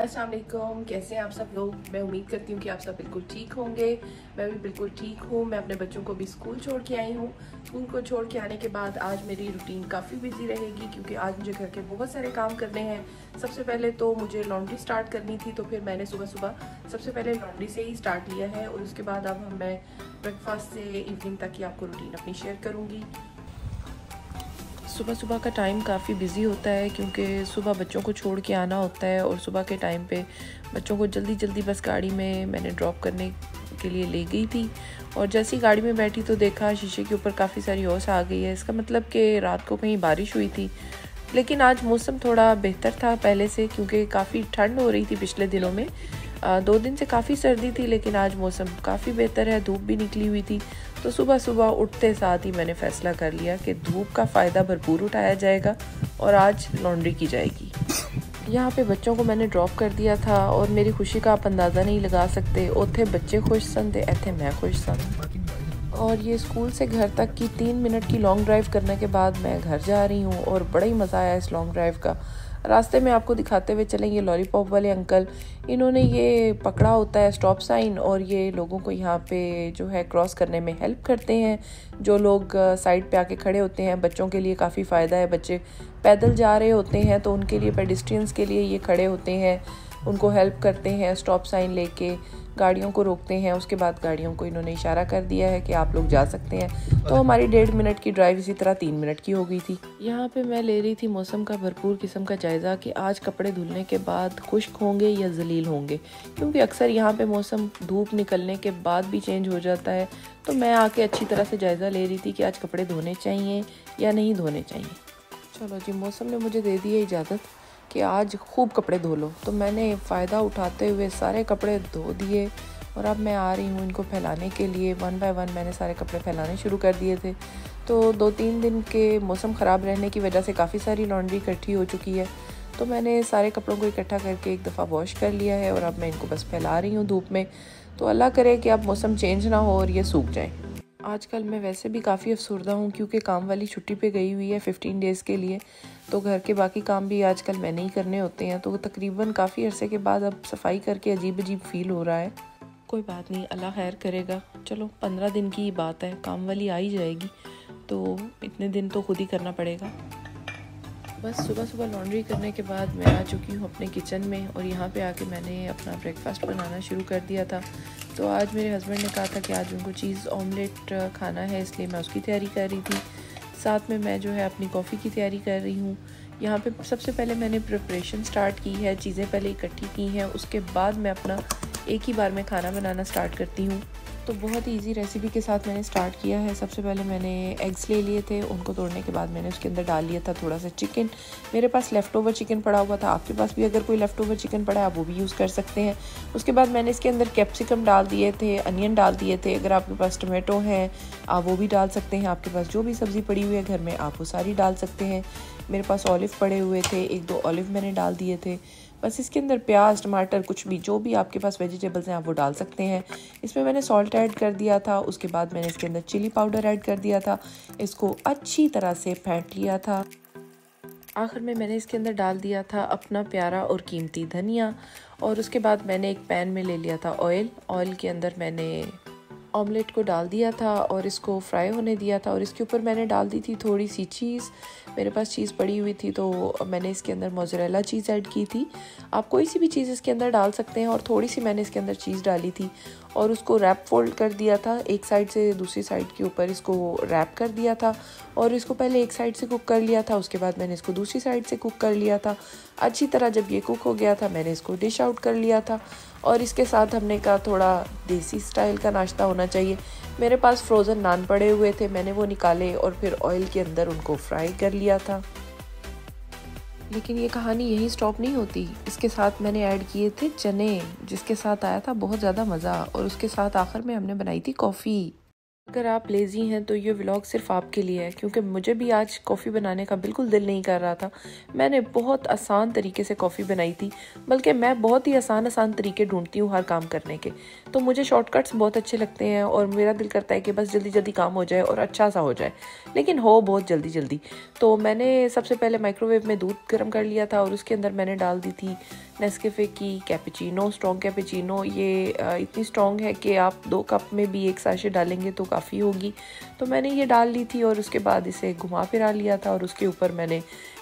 अस्सलाम वालेकुम, कैसे हैं आप सब लोग। मैं उम्मीद करती हूँ कि आप सब बिल्कुल ठीक होंगे। मैं भी बिल्कुल ठीक हूँ। मैं अपने बच्चों को भी स्कूल छोड़ के आई हूँ। स्कूल को छोड़ के आने के बाद आज मेरी रूटीन काफ़ी बिजी रहेगी क्योंकि आज मुझे घर के बहुत सारे काम करने हैं। सबसे पहले तो मुझे लॉन्ड्री स्टार्ट करनी थी, तो फिर मैंने सुबह सुबह सबसे पहले लॉन्ड्री से ही स्टार्ट लिया है और उसके बाद अब मैं ब्रेकफास्ट से इवनिंग तक की आपको रूटीन अपनी शेयर करूँगी। सुबह सुबह का टाइम काफ़ी बिज़ी होता है क्योंकि सुबह बच्चों को छोड़ के आना होता है और सुबह के टाइम पे बच्चों को जल्दी जल्दी बस गाड़ी में मैंने ड्रॉप करने के लिए ले गई थी। और जैसी गाड़ी में बैठी तो देखा शीशे के ऊपर काफ़ी सारी ओस आ गई है। इसका मतलब कि रात को कहीं बारिश हुई थी। लेकिन आज मौसम थोड़ा बेहतर था पहले से क्योंकि काफ़ी ठंड हो रही थी पिछले दिनों में। 2 दिन से काफ़ी सर्दी थी, लेकिन आज मौसम काफ़ी बेहतर है, धूप भी निकली हुई थी। तो सुबह सुबह उठते साथ ही मैंने फ़ैसला कर लिया कि धूप का फ़ायदा भरपूर उठाया जाएगा और आज लॉन्ड्री की जाएगी। यहाँ पे बच्चों को मैंने ड्रॉप कर दिया था और मेरी खुशी का आप अंदाज़ा नहीं लगा सकते। उथे बच्चे खुश सन ते इत्थे मैं खुश सन। और ये स्कूल से घर तक की 3 मिनट की लॉन्ग ड्राइव करने के बाद मैं घर जा रही हूँ और बड़ा ही मज़ा आया इस लॉन्ग ड्राइव का। रास्ते में आपको दिखाते हुए चलेंगे लॉलीपॉप वाले अंकल, इन्होंने ये पकड़ा होता है स्टॉप साइन और ये लोगों को यहाँ पे जो है क्रॉस करने में हेल्प करते हैं। जो लोग साइड पे आके खड़े होते हैं, बच्चों के लिए काफ़ी फ़ायदा है। बच्चे पैदल जा रहे होते हैं तो उनके लिए, पेडिस्ट्रियंस के लिए ये खड़े होते हैं, उनको हेल्प करते हैं। स्टॉप साइन लेके गाड़ियों को रोकते हैं। उसके बाद गाड़ियों को इन्होंने इशारा कर दिया है कि आप लोग जा सकते हैं। तो हमारी 1.5 मिनट की ड्राइव इसी तरह 3 मिनट की हो गई थी। यहाँ पे मैं ले रही थी मौसम का भरपूर किस्म का जायज़ा कि आज कपड़े धुलने के बाद खुश्क होंगे या जलील होंगे, क्योंकि अक्सर यहाँ पे मौसम धूप निकलने के बाद भी चेंज हो जाता है। तो मैं आके अच्छी तरह से जायज़ा ले रही थी कि आज कपड़े धोने चाहिए या नहीं धोने चाहिए। चलो जी, मौसम ने मुझे दे दी है इजाज़त कि आज खूब कपड़े धो लो। तो मैंने फ़ायदा उठाते हुए सारे कपड़े धो दिए और अब मैं आ रही हूँ इनको फैलाने के लिए। 1 बाय 1 मैंने सारे कपड़े फैलाने शुरू कर दिए थे। तो 2-3 दिन के मौसम ख़राब रहने की वजह से काफ़ी सारी लॉन्ड्री इकट्ठी हो चुकी है। तो मैंने सारे कपड़ों को इकट्ठा करके एक दफ़ा वॉश कर लिया है और अब मैं इनको बस फैला रही हूँ धूप में। तो अल्लाह करे कि अब मौसम चेंज ना हो और ये सूख जाए। आजकल मैं वैसे भी काफ़ी अफसरदा हूँ क्योंकि काम वाली छुट्टी पे गई हुई है 15 डेज़ के लिए। तो घर के बाकी काम भी आजकल मैंने ही करने होते हैं। तो तकरीबन काफ़ी अरसे के बाद अब सफाई करके अजीब अजीब फ़ील हो रहा है। कोई बात नहीं, अल्लाह खैर करेगा। चलो 15 दिन की बात है, काम वाली आ ही जाएगी, तो इतने दिन तो खुद ही करना पड़ेगा। बस सुबह सुबह लॉन्ड्री करने के बाद मैं आ चुकी हूँ अपने किचन में और यहाँ पे आके मैंने अपना ब्रेकफास्ट बनाना शुरू कर दिया था। तो आज मेरे हस्बैंड ने कहा था कि आज उनको चीज़ ऑमलेट खाना है, इसलिए मैं उसकी तैयारी कर रही थी। साथ में मैं जो है अपनी कॉफ़ी की तैयारी कर रही हूँ। यहाँ पे सबसे पहले मैंने प्रिपरेशन स्टार्ट की है, चीज़ें पहले इकट्ठी की हैं, उसके बाद मैं अपना एक ही बार में खाना बनाना स्टार्ट करती हूँ। तो बहुत ही इजी रेसिपी के साथ मैंने स्टार्ट किया है। सबसे पहले मैंने एग्स ले लिए थे, उनको तोड़ने के बाद मैंने उसके अंदर डाल लिया था थोड़ा सा चिकन। मेरे पास लेफ़्ट ओवर चिकन पड़ा हुआ था, आपके पास भी अगर कोई लेफ़्ट ओवर चिकन पड़ा है आप वो भी यूज़ कर सकते हैं। उसके बाद मैंने इसके अंदर कैप्सिकम डाल दिए थे, अनियन डाल दिए थे। अगर आपके पास टमाटो हैं आप वो भी डाल सकते हैं। आपके पास जो भी सब्ज़ी पड़ी हुई है घर में आप वो सारी डाल सकते हैं। मेरे पास ऑलिव पड़े हुए थे, 1-2 ऑलिव मैंने डाल दिए थे। बस इसके अंदर प्याज, टमाटर, कुछ भी जो भी आपके पास वेजिटेबल्स हैं आप वो डाल सकते हैं। इसमें मैंने सॉल्ट ऐड कर दिया था। उसके बाद मैंने इसके अंदर चिली पाउडर ऐड कर दिया था। इसको अच्छी तरह से फेंट लिया था। आखिर में मैंने इसके अंदर डाल दिया था अपना प्यारा और कीमती धनिया। और उसके बाद मैंने एक पैन में ले लिया था ऑयल के अंदर मैंने ऑमलेट को डाल दिया था और इसको फ्राई होने दिया था। और इसके ऊपर मैंने डाल दी थी थोड़ी सी चीज़। मेरे पास चीज़ पड़ी हुई थी तो मैंने इसके अंदर मोज़रेला चीज़ ऐड की थी। आप कोई सी भी चीज़ इसके अंदर डाल सकते हैं। और थोड़ी सी मैंने इसके अंदर चीज़ डाली थी और उसको रैप फोल्ड कर दिया था। एक साइड से दूसरी साइड के ऊपर इसको रैप कर दिया था और इसको पहले एक साइड से कुक कर लिया था। उसके बाद मैंने इसको दूसरी साइड से कुक कर लिया था। अच्छी तरह जब ये कुक हो गया था मैंने इसको डिश आउट कर लिया था। और इसके साथ हमने कहा थोड़ा देसी स्टाइल का नाश्ता होना चाहिए। मेरे पास फ्रोज़न नान पड़े हुए थे, मैंने वो निकाले और फिर ऑयल के अंदर उनको फ्राई कर लिया था। लेकिन ये कहानी यहीं स्टॉप नहीं होती। इसके साथ मैंने ऐड किए थे चने, जिसके साथ आया था बहुत ज़्यादा मज़ा। और उसके साथ आखिर में हमने बनाई थी कॉफ़ी। अगर आप लेज़ी हैं तो ये व्लॉग सिर्फ आपके लिए है, क्योंकि मुझे भी आज कॉफ़ी बनाने का बिल्कुल दिल नहीं कर रहा था। मैंने बहुत आसान तरीके से कॉफ़ी बनाई थी, बल्कि मैं बहुत ही आसान तरीके ढूंढती हूँ हर काम करने के। तो मुझे शॉर्टकट्स बहुत अच्छे लगते हैं और मेरा दिल करता है कि बस जल्दी जल्दी काम हो जाए और अच्छा सा हो जाए, लेकिन हो बहुत जल्दी जल्दी। तो मैंने सबसे पहले माइक्रोवेव में दूध गर्म कर लिया था और उसके अंदर मैंने डाल दी थी नेस्कैफ़े की कैपेचिनो, स्ट्रॉन्ग कैपेचिनो। ये इतनी स्ट्रॉन्ग है कि आप 2 कप में भी एक साशे डालेंगे तो काफ़ी होगी। तो मैंने ये डाल ली थी और उसके बाद इसे घुमा फिरा लिया था और उसके ऊपर मैंने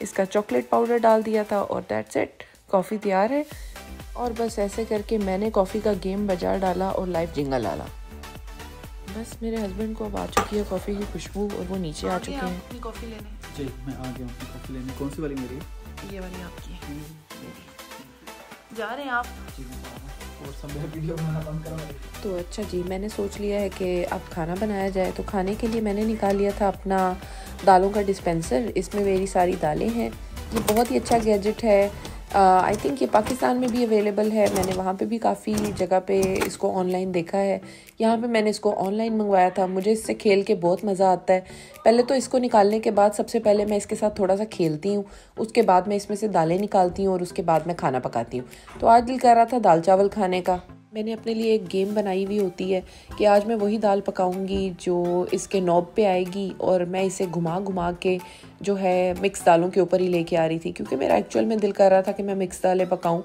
इसका चॉकलेट पाउडर डाल दिया था और दैट्स इट, कॉफ़ी तैयार है। और बस ऐसे करके मैंने कॉफ़ी का गेम बजा डाला और लाइव जिंगल डाला। बस मेरे हस्बैंड को अब आ चुकी है कॉफ़ी की खुशबू और वो नीचे आ चुके हैं अपनी कॉफ़ी लेने। जी मैं आ गया हूँ कॉफ़ी लेने। कौन सी वाली मेरी? ये वाली आपकी। जा रहे हैं आप? और सब वीडियो बनाना बंद करा। तो अच्छा जी, मैंने सोच लिया है कि अब खाना बनाया जाए। तो खाने के लिए मैंने निकाल लिया था अपना दालों का डिस्पेंसर। इसमें मेरी सारी दालें हैं। ये बहुत ही अच्छा गैजेट है। आई थिंक ये पाकिस्तान में भी अवेलेबल है। मैंने वहाँ पे भी काफ़ी जगह पे इसको ऑनलाइन देखा है। यहाँ पे मैंने इसको ऑनलाइन मंगवाया था। मुझे इससे खेल के बहुत मज़ा आता है। पहले तो इसको निकालने के बाद सबसे पहले मैं इसके साथ थोड़ा सा खेलती हूँ, उसके बाद मैं इसमें से दालें निकालती हूँ और उसके बाद मैं खाना पकाती हूँ। तो आज दिल कर रहा था दाल चावल खाने का। मैंने अपने लिए एक गेम बनाई हुई होती है कि आज मैं वही दाल पकाऊंगी जो इसके नॉब पे आएगी और मैं इसे घुमा घुमा के जो है मिक्स दालों के ऊपर ही लेके आ रही थी, क्योंकि मेरा एक्चुअल में दिल कर रहा था कि मैं मिक्स दालें पकाऊं।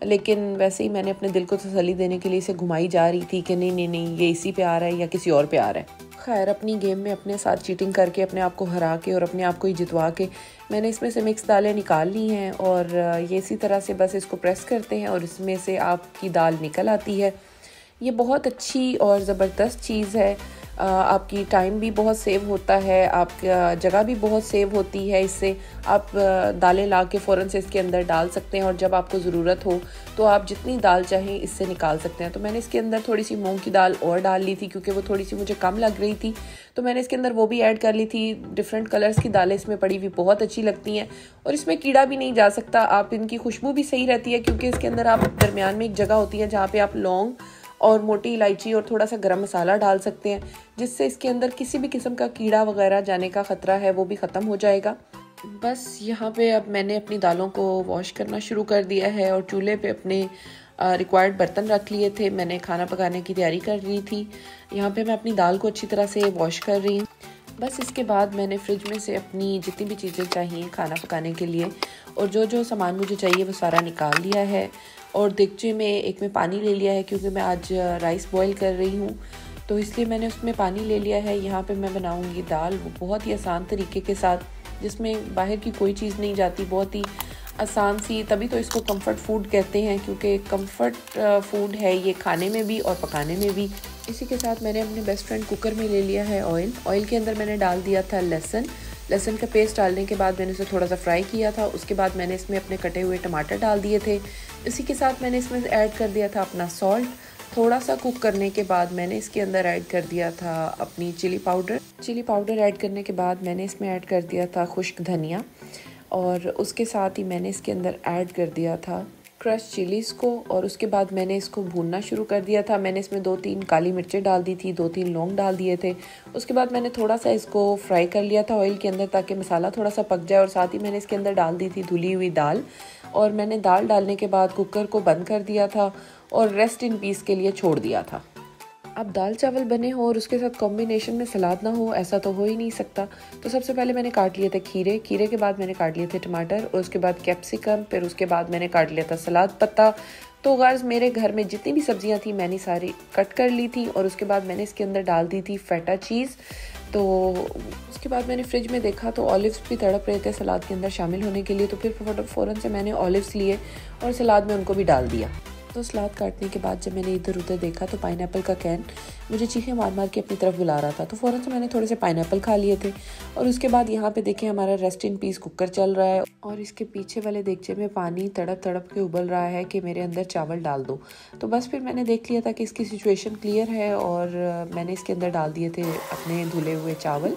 लेकिन वैसे ही मैंने अपने दिल को तसल्ली देने के लिए इसे घुमाई जा रही थी कि नहीं नहीं नहीं, ये इसी पे आ रहा है या किसी और पे आ रहा है। खैर, अपनी गेम में अपने साथ चीटिंग करके अपने आप को हरा के और अपने आप को ही जितवा के मैंने इसमें से मिक्स दालें निकाल ली हैं और ये इसी तरह से बस इसको प्रेस करते हैं और इसमें से आपकी दाल निकल आती है। ये बहुत अच्छी और ज़बरदस्त चीज़ है। आपकी टाइम भी बहुत सेव होता है, आपका जगह भी बहुत सेव होती है। इससे आप दालें ला के फ़ौरन से इसके अंदर डाल सकते हैं और जब आपको ज़रूरत हो तो आप जितनी दाल चाहें इससे निकाल सकते हैं। तो मैंने इसके अंदर थोड़ी सी मूंग की दाल और डाल ली थी, क्योंकि वो थोड़ी सी मुझे कम लग रही थी। तो मैंने इसके अंदर वो भी ऐड कर ली थी। डिफरेंट कलर्स की दालें इसमें पड़ी हुई बहुत अच्छी लगती हैं और इसमें कीड़ा भी नहीं जा सकता। आप इनकी खुशबू भी सही रहती है, क्योंकि इसके अंदर आप दरमियान में एक जगह होती है जहाँ पे आप लौंग और मोटी इलायची और थोड़ा सा गरम मसाला डाल सकते हैं, जिससे इसके अंदर किसी भी किस्म का कीड़ा वगैरह जाने का ख़तरा है वो भी ख़त्म हो जाएगा। बस यहाँ पे अब मैंने अपनी दालों को वॉश करना शुरू कर दिया है और चूल्हे पे अपने रिक्वायर्ड बर्तन रख लिए थे। मैंने खाना पकाने की तैयारी कर रही थी। यहाँ पे मैं अपनी दाल को अच्छी तरह से वॉश कर रही हूँ। बस इसके बाद मैंने फ्रिज में से अपनी जितनी भी चीज़ें चाहिए खाना पकाने के लिए और जो जो सामान मुझे चाहिए वो सारा निकाल लिया है और देगचे में एक में पानी ले लिया है, क्योंकि मैं आज राइस बॉईल कर रही हूँ तो इसलिए मैंने उसमें पानी ले लिया है। यहाँ पे मैं बनाऊँगी दाल, वो बहुत ही आसान तरीके के साथ, जिसमें बाहर की कोई चीज़ नहीं जाती, बहुत ही आसान सी। तभी तो इसको कंफर्ट फूड कहते हैं, क्योंकि कंफर्ट फूड है ये खाने में भी और पकाने में भी। इसी के साथ मैंने अपने बेस्ट फ्रेंड कुकर में ले लिया है ऑयल के अंदर मैंने डाल दिया था लहसुन का पेस्ट। डालने के बाद मैंने उसे थोड़ा सा फ्राई किया था। उसके बाद मैंने इसमें अपने कटे हुए टमाटर डाल दिए थे। इसी के साथ मैंने इसमें ऐड कर दिया था अपना सॉल्ट। थोड़ा सा कुक करने के बाद मैंने इसके अंदर ऐड कर दिया था अपनी चिली पाउडर ऐड करने के बाद मैंने इसमें ऐड कर दिया था खुश्क धनिया और उसके साथ ही मैंने इसके अंदर ऐड कर दिया था क्रश चिलीज़ को और उसके बाद मैंने इसको भूनना शुरू कर दिया था। मैंने इसमें 2-3 काली मिर्चें डाल दी थी, 2-3 लौंग डाल दिए थे। उसके बाद मैंने थोड़ा सा इसको फ्राई कर लिया था ऑयल के अंदर, ताकि मसाला थोड़ा सा पक जाए और साथ ही मैंने इसके अंदर डाल दी थी धुली हुई दाल और मैंने दाल डालने के बाद कुकर को बंद कर दिया था और रेस्ट इन पीस के लिए छोड़ दिया था। अब दाल चावल बने हो और उसके साथ कॉम्बिनेशन में सलाद ना हो, ऐसा तो हो ही नहीं सकता। तो सबसे पहले मैंने काट लिए थे खीरे के बाद मैंने काट लिए थे टमाटर और उसके बाद कैप्सिकम, फिर उसके बाद मैंने काट लिया था सलाद पत्ता। तो गर्ज मेरे घर में जितनी भी सब्जियां थी मैंने सारी कट कर ली थी और उसके बाद मैंने इसके अंदर डाल दी थी फेटा चीज़। तो उसके बाद मैंने फ्रिज में देखा तो ऑलिव्स भी तड़प रहे थे सलाद के अंदर शामिल होने के लिए, तो फिर फ़ौरन से मैंने ऑलिव्स लिए और सलाद में उनको भी डाल दिया। तो सलाद काटने के बाद जब मैंने इधर उधर देखा तो पाइनएप्पल का कैन मुझे चीखें मार मार के अपनी तरफ बुला रहा था, तो फ़ौरन से मैंने थोड़े से पाइनएप्पल खा लिए थे। और उसके बाद यहाँ पे देखें हमारा रेस्ट इन पीस कुकर चल रहा है और इसके पीछे वाले देगचे में पानी तड़प तड़प के उबल रहा है कि मेरे अंदर चावल डाल दो। तो बस फिर मैंने देख लिया था कि इसकी सिचुएशन क्लियर है और मैंने इसके अंदर डाल दिए थे अपने धुले हुए चावल।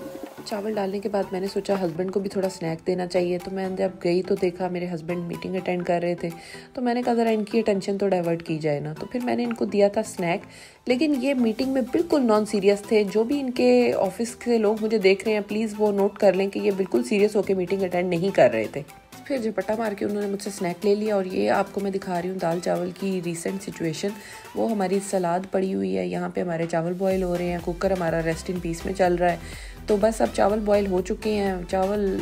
चावल डालने के बाद मैंने सोचा हस्बैंड को भी थोड़ा स्नैक देना चाहिए, तो मैं जब गई तो देखा मेरे हस्बैंड मीटिंग अटेंड कर रहे थे, तो मैंने कहा ज़रा इनकी अटेंशन तो डाइवर्ट की जाए ना, तो फिर मैंने इनको दिया था स्नैक। लेकिन ये मीटिंग में बिल्कुल नॉन सीरियस थे। जो भी इनके ऑफिस के लोग मुझे देख रहे हैं प्लीज़ वो नोट कर लें कि ये बिल्कुल सीरियस होकर मीटिंग अटेंड नहीं कर रहे थे। फिर झपट्टा मार के उन्होंने मुझसे स्नैक ले लिया। और ये आपको मैं दिखा रही हूँ दाल चावल की रीसेंट सिचुएशन। वो हमारी सलाद पड़ी हुई है, यहाँ पे हमारे चावल बॉयल हो रहे हैं, कुकर हमारा रेस्ट इन पीस में चल रहा है। तो बस अब चावल बॉयल हो चुके हैं, चावल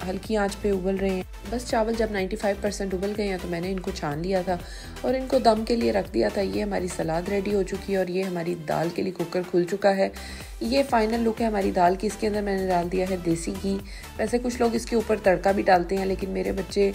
हल्की आंच पे उबल रहे हैं। बस चावल जब 95% उबल गए हैं तो मैंने इनको छान लिया था और इनको दम के लिए रख दिया था। ये हमारी सलाद रेडी हो चुकी है और ये हमारी दाल के लिए कुकर खुल चुका है। ये फाइनल लुक है हमारी दाल की। इसके अंदर मैंने डाल दिया है देसी घी। वैसे कुछ लोग इसके ऊपर तड़का भी डालते हैं, लेकिन मेरे बच्चे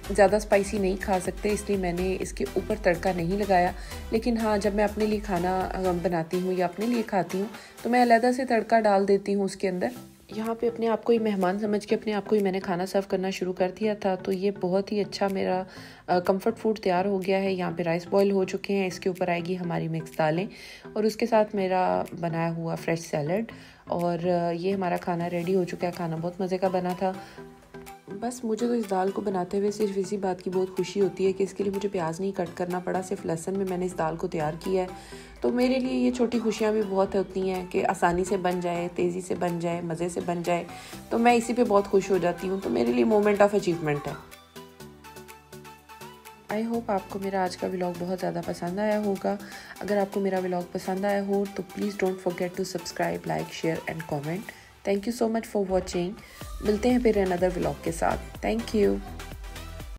ज़्यादा स्पाइसी नहीं खा सकते, इसलिए मैंने इसके ऊपर तड़का नहीं लगाया। लेकिन हाँ, जब मैं अपने लिए खाना बनाती हूँ या अपने लिए खाती हूँ तो मैं अलहदा से तड़का डाल देती हूँ उसके अंदर। यहाँ पे अपने आप को ही मेहमान समझ के अपने आप को ही मैंने खाना सर्व करना शुरू कर दिया था। तो ये बहुत ही अच्छा मेरा कंफर्ट फूड तैयार हो गया है। यहाँ पे राइस बॉईल हो चुके हैं, इसके ऊपर आएगी हमारी मिक्स दालें और उसके साथ मेरा बनाया हुआ फ्रेश सैलड। और ये हमारा खाना रेडी हो चुका है। खाना बहुत मज़े का बना था। बस मुझे तो इस दाल को बनाते हुए सिर्फ इसी बात की बहुत खुशी होती है कि इसके लिए मुझे प्याज नहीं कट करना पड़ा, सिर्फ लहसुन में मैंने इस दाल को तैयार किया है। तो मेरे लिए ये छोटी खुशियाँ भी बहुत होती हैं कि आसानी से बन जाए, तेज़ी से बन जाए, मज़े से बन जाए। तो मैं इसी पे बहुत खुश हो जाती हूँ। तो मेरे लिए मोमेंट ऑफ अचीवमेंट है। आई होप आपको मेरा आज का व्लॉग बहुत ज़्यादा पसंद आया होगा। अगर आपको मेरा व्लॉग पसंद आया हो तो please don't forget to subscribe, like, share and comment. Thank you so much for watching. मिलते हैं फिर अनदर व्लॉग के साथ। Thank you.